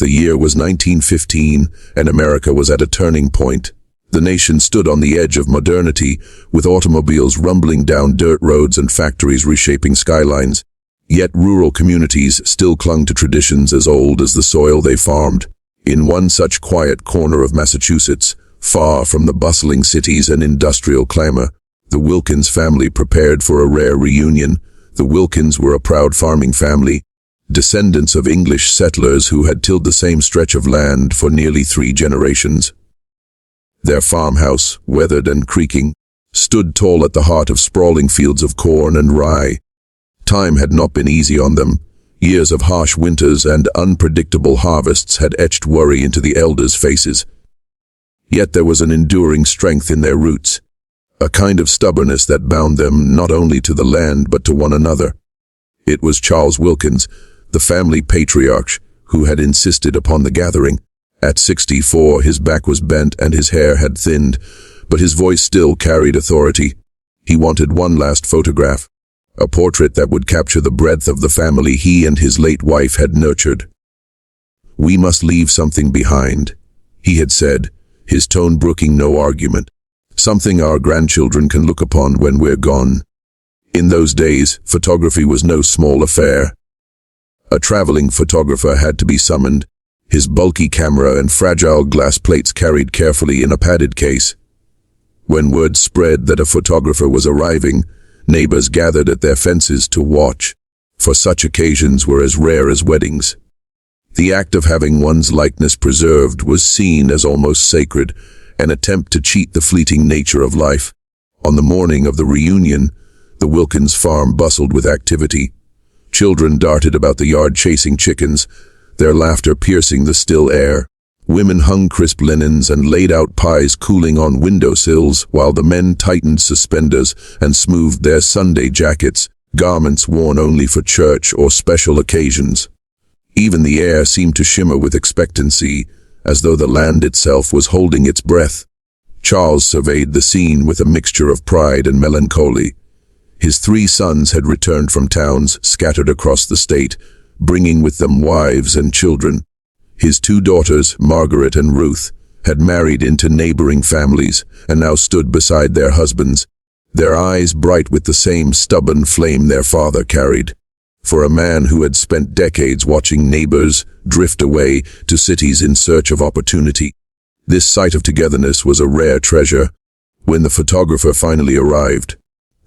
The year was 1915, and America was at a turning point. The nation stood on the edge of modernity, with automobiles rumbling down dirt roads and factories reshaping skylines. Yet rural communities still clung to traditions as old as the soil they farmed. In one such quiet corner of Massachusetts, far from the bustling cities and industrial clamor, the Wilkins family prepared for a rare reunion. The Wilkins were a proud farming family, descendants of English settlers who had tilled the same stretch of land for nearly 3 generations. Their farmhouse, weathered and creaking, stood tall at the heart of sprawling fields of corn and rye. Time had not been easy on them. Years of harsh winters and unpredictable harvests had etched worry into the elders' faces. Yet there was an enduring strength in their roots, a kind of stubbornness that bound them not only to the land but to one another. It was Charles Wilkins, the family patriarch, who had insisted upon the gathering. At 64, his back was bent and his hair had thinned, but his voice still carried authority. He wanted one last photograph, a portrait that would capture the breadth of the family he and his late wife had nurtured. "We must leave something behind," he had said, his tone brooking no argument. "Something our grandchildren can look upon when we're gone." In those days, photography was no small affair. A traveling photographer had to be summoned, his bulky camera and fragile glass plates carried carefully in a padded case. When word spread that a photographer was arriving, neighbors gathered at their fences to watch, for such occasions were as rare as weddings. The act of having one's likeness preserved was seen as almost sacred, an attempt to cheat the fleeting nature of life. On the morning of the reunion, the Wilkins farm bustled with activity. Children darted about the yard chasing chickens, their laughter piercing the still air. Women hung crisp linens and laid out pies cooling on windowsills, while the men tightened suspenders and smoothed their Sunday jackets, garments worn only for church or special occasions. Even the air seemed to shimmer with expectancy, as though the land itself was holding its breath. Charles surveyed the scene with a mixture of pride and melancholy. His 3 sons had returned from towns scattered across the state, bringing with them wives and children. His 2 daughters, Margaret and Ruth, had married into neighboring families and now stood beside their husbands, their eyes bright with the same stubborn flame their father carried. For a man who had spent decades watching neighbors drift away to cities in search of opportunity, this sight of togetherness was a rare treasure. When the photographer finally arrived,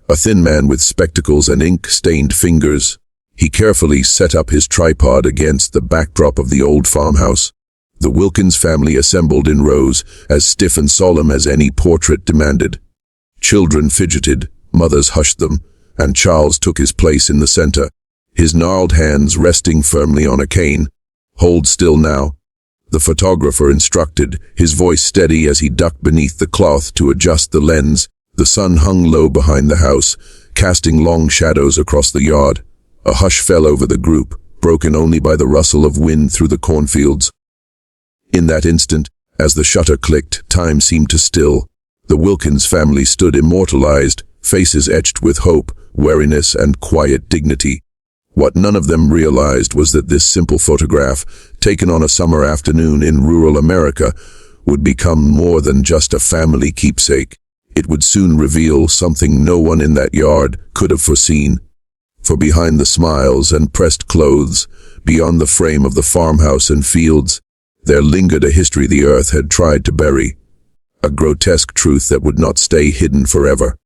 a thin man with spectacles and ink-stained fingers, he carefully set up his tripod against the backdrop of the old farmhouse. The Wilkins family assembled in rows, as stiff and solemn as any portrait demanded. Children fidgeted, mothers hushed them, and Charles took his place in the center, his gnarled hands resting firmly on a cane. "Hold still now," the photographer instructed, his voice steady as he ducked beneath the cloth to adjust the lens. The sun hung low behind the house, casting long shadows across the yard. A hush fell over the group, broken only by the rustle of wind through the cornfields. In that instant, as the shutter clicked, time seemed to still. The Wilkins family stood immortalized, faces etched with hope, wariness, and quiet dignity. What none of them realized was that this simple photograph, taken on a summer afternoon in rural America, would become more than just a family keepsake. It would soon reveal something no one in that yard could have foreseen. For behind the smiles and pressed clothes, beyond the frame of the farmhouse and fields, there lingered a history the earth had tried to bury, a grotesque truth that would not stay hidden forever.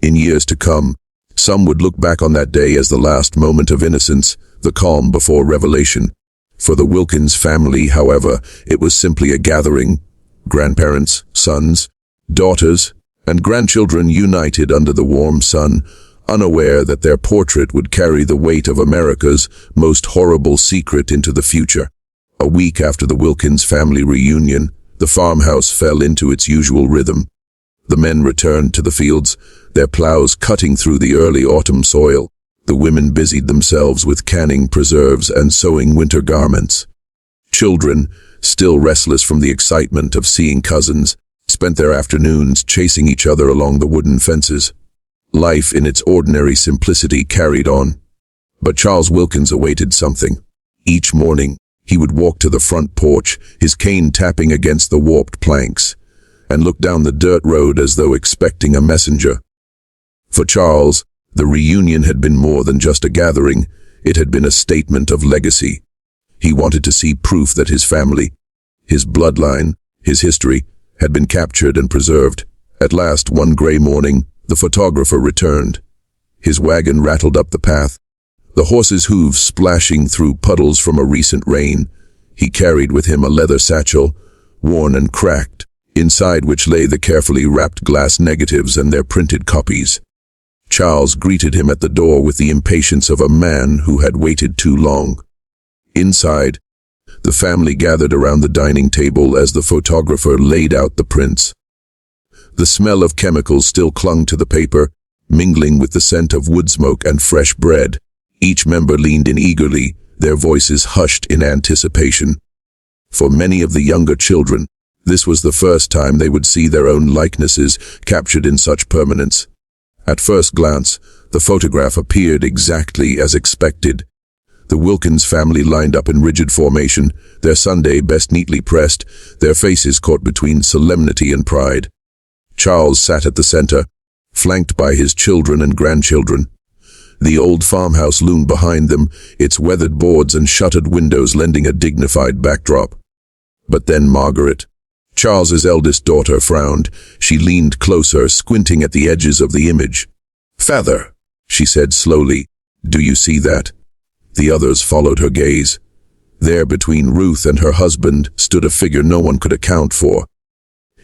In years to come, some would look back on that day as the last moment of innocence, the calm before revelation. For the Wilkins family, however, it was simply a gathering. Grandparents, sons, daughters, and grandchildren united under the warm sun, unaware that their portrait would carry the weight of America's most horrible secret into the future. A week after the Wilkins family reunion, the farmhouse fell into its usual rhythm. The men returned to the fields, their plows cutting through the early autumn soil. The women busied themselves with canning preserves and sewing winter garments. Children, still restless from the excitement of seeing cousins, spent their afternoons chasing each other along the wooden fences. Life in its ordinary simplicity carried on. But Charles Wilkins awaited something. Each morning, He would walk to the front porch, his cane tapping against the warped planks, and look down the dirt road as though expecting a messenger. For Charles, the reunion had been more than just a gathering. It had been a statement of legacy. He wanted to see proof that his family, his bloodline, his history, had been captured and preserved. At last, one gray morning, the photographer returned. His wagon rattled up the path, the horse's hooves splashing through puddles from a recent rain. He carried with him a leather satchel, worn and cracked, inside which lay the carefully wrapped glass negatives and their printed copies. Charles greeted him at the door with the impatience of a man who had waited too long. Inside, the family gathered around the dining table as the photographer laid out the prints. The smell of chemicals still clung to the paper, mingling with the scent of wood smoke and fresh bread. Each member leaned in eagerly, their voices hushed in anticipation. For many of the younger children, this was the first time they would see their own likenesses captured in such permanence. At first glance, the photograph appeared exactly as expected. The Wilkins family lined up in rigid formation, their Sunday best neatly pressed, their faces caught between solemnity and pride. Charles sat at the center, flanked by his children and grandchildren. The old farmhouse loomed behind them, its weathered boards and shuttered windows lending a dignified backdrop. But then Margaret, Charles's eldest daughter, frowned. She leaned closer, squinting at the edges of the image. "Father," she said slowly, "do you see that?" The others followed her gaze. There, between Ruth and her husband, stood a figure no one could account for.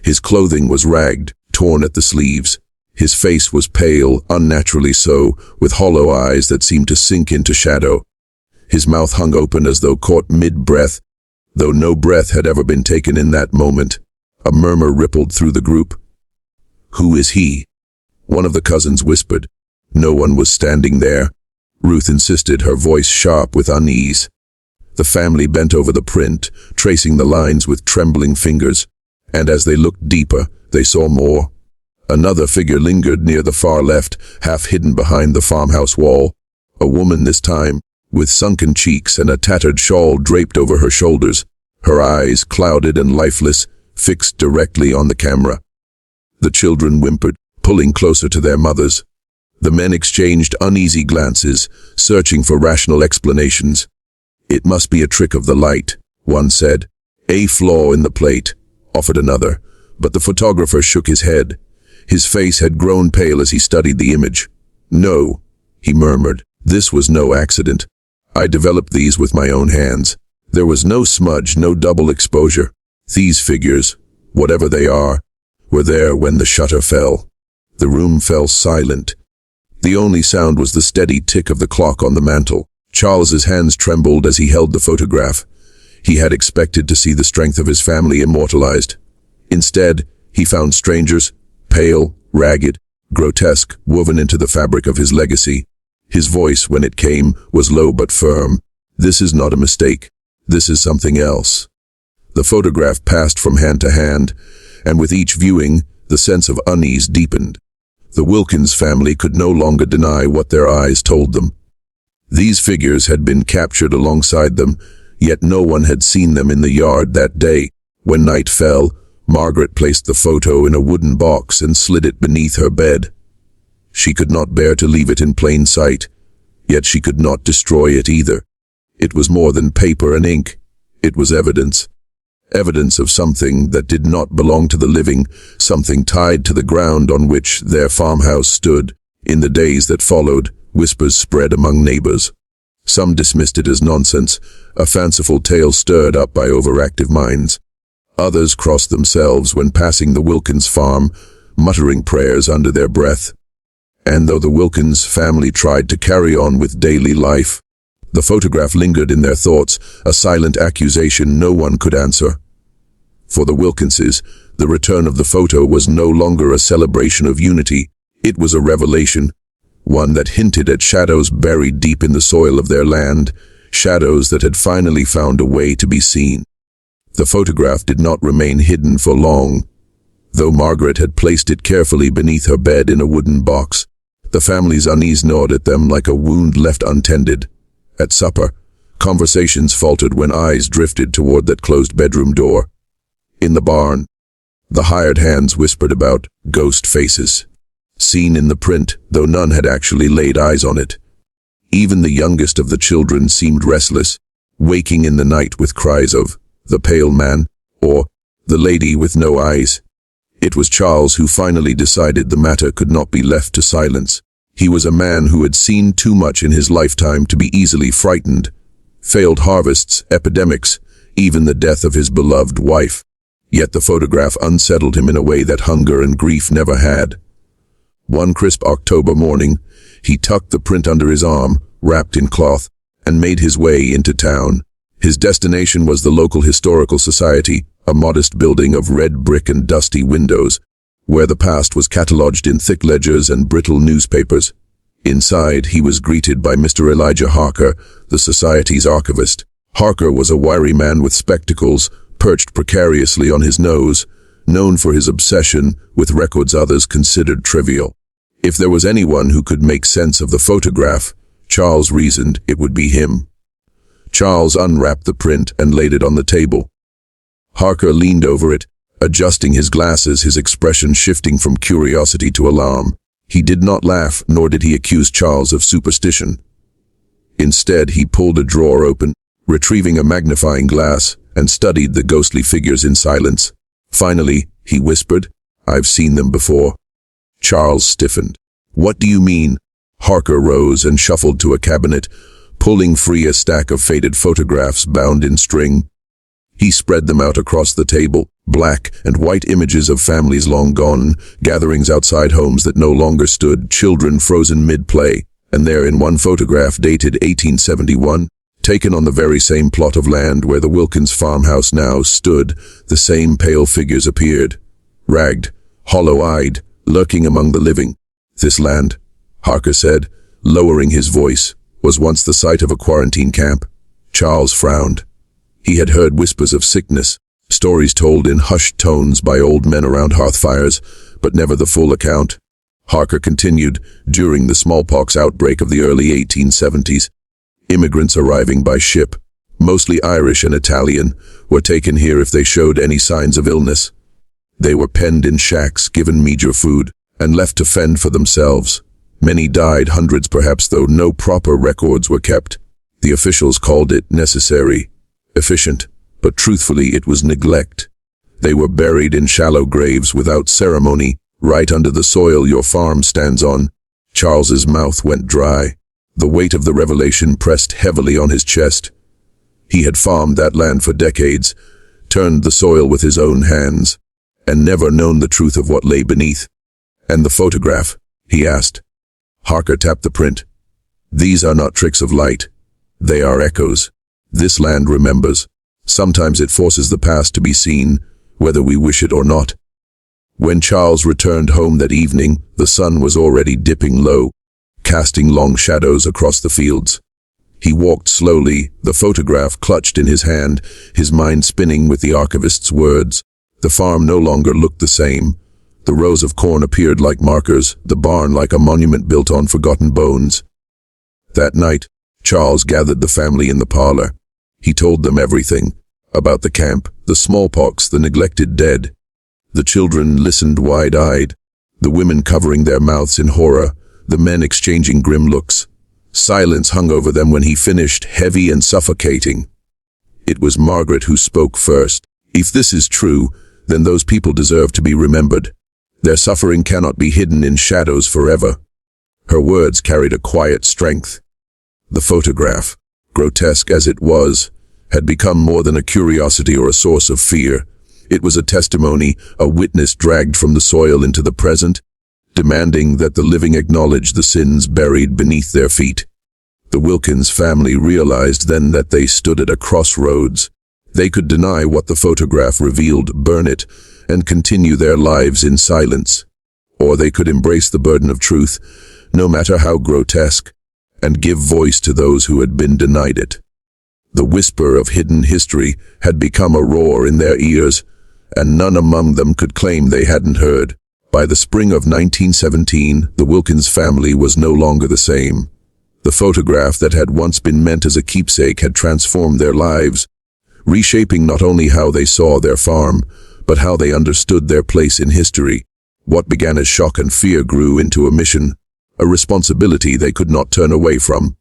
His clothing was ragged, torn at the sleeves. His face was pale, unnaturally so, with hollow eyes that seemed to sink into shadow. His mouth hung open as though caught mid-breath, though no breath had ever been taken in that moment. A murmur rippled through the group. "Who is he?" one of the cousins whispered. No one was standing there. Ruth insisted, her voice sharp with unease. The family bent over the print, tracing the lines with trembling fingers, and as they looked deeper, they saw more. Another figure lingered near the far left, half hidden behind the farmhouse wall. A woman this time, with sunken cheeks and a tattered shawl draped over her shoulders, her eyes clouded and lifeless, fixed directly on the camera. The children whimpered, pulling closer to their mothers. The men exchanged uneasy glances, searching for rational explanations. "It must be a trick of the light," one said. "A flaw in the plate," offered another, but the photographer shook his head. His face had grown pale as he studied the image. "No," he murmured, "this was no accident. I developed these with my own hands. There was no smudge, no double exposure. These figures, whatever they are, were there when the shutter fell." The room fell silent. The only sound was the steady tick of the clock on the mantel. Charles's hands trembled as he held the photograph. He had expected to see the strength of his family immortalized. Instead, he found strangers, pale, ragged, grotesque, woven into the fabric of his legacy. His voice, when it came, was low but firm. "This is not a mistake. This is something else." The photograph passed from hand to hand, and with each viewing, the sense of unease deepened. The Wilkins family could no longer deny what their eyes told them. These figures had been captured alongside them, yet no one had seen them in the yard that day. When night fell, Margaret placed the photo in a wooden box and slid it beneath her bed. She could not bear to leave it in plain sight, yet she could not destroy it either. It was more than paper and ink. It was evidence. Evidence of something that did not belong to the living, something tied to the ground on which their farmhouse stood. In the days that followed, whispers spread among neighbors. Some dismissed it as nonsense, a fanciful tale stirred up by overactive minds. Others crossed themselves when passing the Wilkins farm, muttering prayers under their breath. And though the Wilkins family tried to carry on with daily life, the photograph lingered in their thoughts, a silent accusation no one could answer. For the Wilkinses, the return of the photo was no longer a celebration of unity. It was a revelation, one that hinted at shadows buried deep in the soil of their land, shadows that had finally found a way to be seen. The photograph did not remain hidden for long. Though Margaret had placed it carefully beneath her bed in a wooden box, the family's unease gnawed at them like a wound left untended. At supper, Conversations faltered when eyes drifted toward that closed bedroom door. In the barn, the hired hands whispered about ghost faces, seen in the print, though none had actually laid eyes on it. Even the youngest of the children seemed restless, waking in the night with cries of, "The pale man," or "The lady with no eyes." It was Charles who finally decided the matter could not be left to silence. He was a man who had seen too much in his lifetime to be easily frightened. Failed harvests, epidemics, even the death of his beloved wife. Yet the photograph unsettled him in a way that hunger and grief never had. One crisp October morning, he tucked the print under his arm, wrapped in cloth, and made his way into town. His destination was the local historical society, a modest building of red brick and dusty windows, where the past was catalogued in thick ledgers and brittle newspapers. Inside, he was greeted by Mr. Elijah Harker, the society's archivist. Harker was a wiry man with spectacles, perched precariously on his nose, known for his obsession with records others considered trivial. If there was anyone who could make sense of the photograph, Charles reasoned it would be him. Charles unwrapped the print and laid it on the table. Harker leaned over it, adjusting his glasses, his expression shifting from curiosity to alarm. He did not laugh, nor did he accuse Charles of superstition. Instead, he pulled a drawer open, retrieving a magnifying glass, and studied the ghostly figures in silence. Finally, he whispered, "I've seen them before." Charles stiffened. "What do you mean?" Harker rose and shuffled to a cabinet, pulling free a stack of faded photographs bound in string. He spread them out across the table, black and white images of families long gone, gatherings outside homes that no longer stood, children frozen mid-play, and there in one photograph dated 1871, taken on the very same plot of land where the Wilkins farmhouse now stood, the same pale figures appeared, ragged, hollow-eyed, lurking among the living. "This land," Harker said, lowering his voice, "was once the site of a quarantine camp." Charles frowned. He had heard whispers of sickness, stories told in hushed tones by old men around hearth fires, but never the full account. Harker continued, "During the smallpox outbreak of the early 1870s, immigrants arriving by ship, mostly Irish and Italian, were taken here if they showed any signs of illness. They were penned in shacks, given meager food, and left to fend for themselves. Many died, hundreds perhaps, though no proper records were kept. The officials called it necessary, efficient, but truthfully it was neglect. They were buried in shallow graves without ceremony, right under the soil your farm stands on." Charles's mouth went dry. The weight of the revelation pressed heavily on his chest. He had farmed that land for decades, turned the soil with his own hands, and never known the truth of what lay beneath. "And the photograph?" he asked. Harker tapped the print. "These are not tricks of light. They are echoes. This land remembers. Sometimes it forces the past to be seen, whether we wish it or not." When Charles returned home that evening, the sun was already dipping low, casting long shadows across the fields. He walked slowly, the photograph clutched in his hand, his mind spinning with the archivist's words. The farm no longer looked the same. The rows of corn appeared like markers, the barn like a monument built on forgotten bones. That night, Charles gathered the family in the parlor. He told them everything, about the camp, the smallpox, the neglected dead. The children listened wide-eyed, the women covering their mouths in horror, the men exchanging grim looks. Silence hung over them when he finished, heavy and suffocating. It was Margaret who spoke first. "If this is true, then those people deserve to be remembered. Their suffering cannot be hidden in shadows forever." Her words carried a quiet strength. The photograph, grotesque as it was, had become more than a curiosity or a source of fear. It was a testimony, a witness dragged from the soil into the present, demanding that the living acknowledge the sins buried beneath their feet. The Wilkins family realized then that they stood at a crossroads. They could deny what the photograph revealed, burn it, and continue their lives in silence. Or they could embrace the burden of truth, no matter how grotesque, and give voice to those who had been denied it. The whisper of hidden history had become a roar in their ears, and none among them could claim they hadn't heard. By the spring of 1917, the Wilkins family was no longer the same. The photograph that had once been meant as a keepsake had transformed their lives, reshaping not only how they saw their farm, but how they understood their place in history. What began as shock and fear grew into a mission, a responsibility they could not turn away from.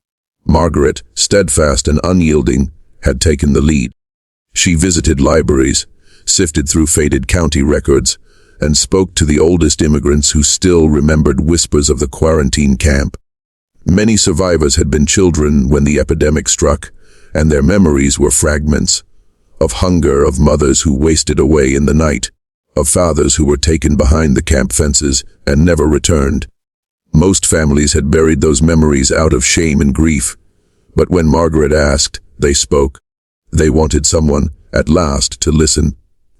Margaret, steadfast and unyielding, had taken the lead. She visited libraries, sifted through faded county records, and spoke to the oldest immigrants who still remembered whispers of the quarantine camp. Many survivors had been children when the epidemic struck, and their memories were fragments of hunger, of mothers who wasted away in the night, of fathers who were taken behind the camp fences and never returned. Most families had buried those memories out of shame and grief, but when Margaret asked, they spoke. They wanted someone, at last, to listen.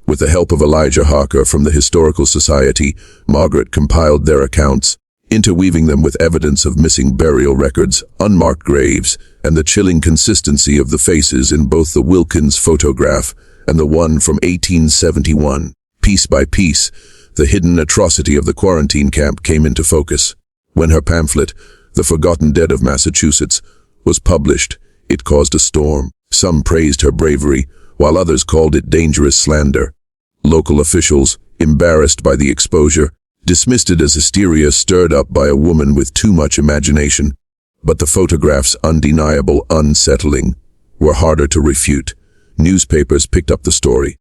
With the help of Elijah Harker from the Historical Society, Margaret compiled their accounts, interweaving them with evidence of missing burial records, unmarked graves, and the chilling consistency of the faces in both the Wilkins photograph and the one from 1871. Piece by piece, the hidden atrocity of the quarantine camp came into focus. When her pamphlet, The Forgotten Dead of Massachusetts, was published, it caused a storm. Some praised her bravery, while others called it dangerous slander. Local officials, embarrassed by the exposure, dismissed it as hysteria stirred up by a woman with too much imagination. But the photographs, undeniable, unsettling, were harder to refute. Newspapers picked up the story.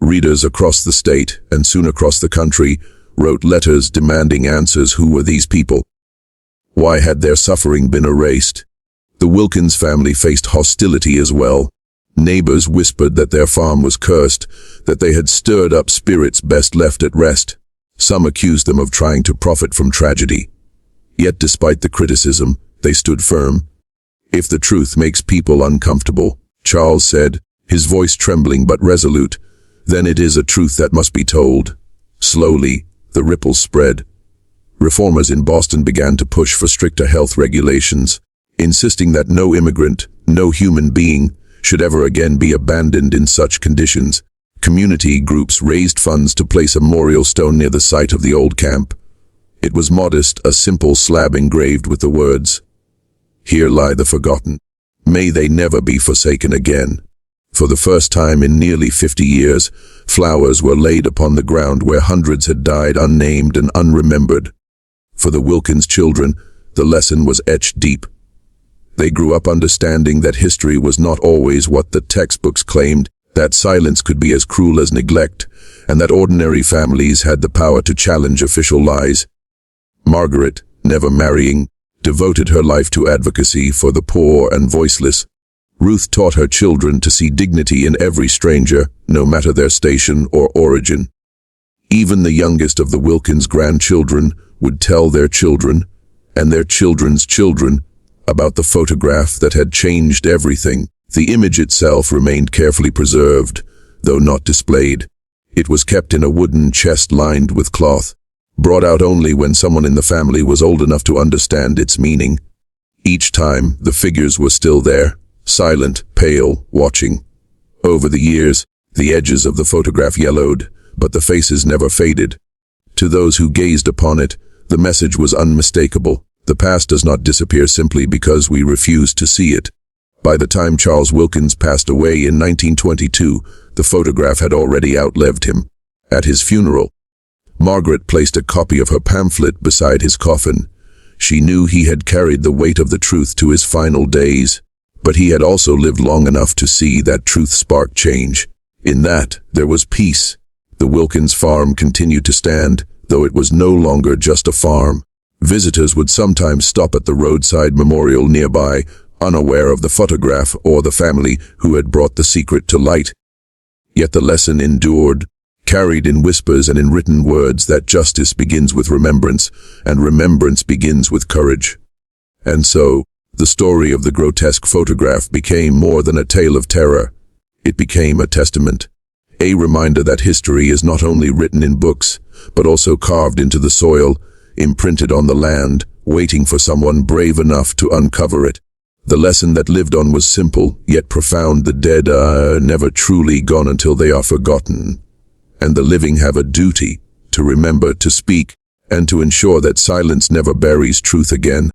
Readers across the state, and soon across the country, wrote letters demanding answers. Who were these people? Why had their suffering been erased? The Wilkins family faced hostility as well. Neighbors whispered that their farm was cursed, that they had stirred up spirits best left at rest. Some accused them of trying to profit from tragedy. Yet despite the criticism, they stood firm. If the truth makes people uncomfortable, Charles said, his voice trembling but resolute, then it is a truth that must be told. Slowly, the ripples spread. Reformers in Boston began to push for stricter health regulations, insisting that no immigrant, no human being, should ever again be abandoned in such conditions. Community groups raised funds to place a memorial stone near the site of the old camp. It was modest, a simple slab engraved with the words, "Here lie the forgotten. May they never be forsaken again." For the first time in nearly 50 years, flowers were laid upon the ground where hundreds had died unnamed and unremembered. For the Wilkins children, the lesson was etched deep. They grew up understanding that history was not always what the textbooks claimed, that silence could be as cruel as neglect, and that ordinary families had the power to challenge official lies. Margaret, never marrying, devoted her life to advocacy for the poor and voiceless. Ruth taught her children to see dignity in every stranger, no matter their station or origin. Even the youngest of the Wilkins grandchildren would tell their children, and their children's children, about the photograph that had changed everything. The image itself remained carefully preserved, though not displayed. It was kept in a wooden chest lined with cloth, brought out only when someone in the family was old enough to understand its meaning. Each time, the figures were still there, silent, pale, watching. Over the years, the edges of the photograph yellowed, but the faces never faded. To those who gazed upon it, the message was unmistakable. The past does not disappear simply because we refuse to see it. By the time Charles Wilkins passed away in 1922, the photograph had already outlived him. At his funeral, Margaret placed a copy of her pamphlet beside his coffin. She knew he had carried the weight of the truth to his final days, but he had also lived long enough to see that truth spark change. In that, there was peace. The Wilkins farm continued to stand, though it was no longer just a farm. Visitors would sometimes stop at the roadside memorial nearby, unaware of the photograph or the family who had brought the secret to light. Yet the lesson endured, carried in whispers and in written words, that justice begins with remembrance, and remembrance begins with courage. And so, the story of the grotesque photograph became more than a tale of terror. It became a testament, a reminder that history is not only written in books, but also carved into the soil, imprinted on the land, waiting for someone brave enough to uncover it. The lesson that lived on was simple, yet profound. The dead are never truly gone until they are forgotten, and the living have a duty to remember, to speak, and to ensure that silence never buries truth again.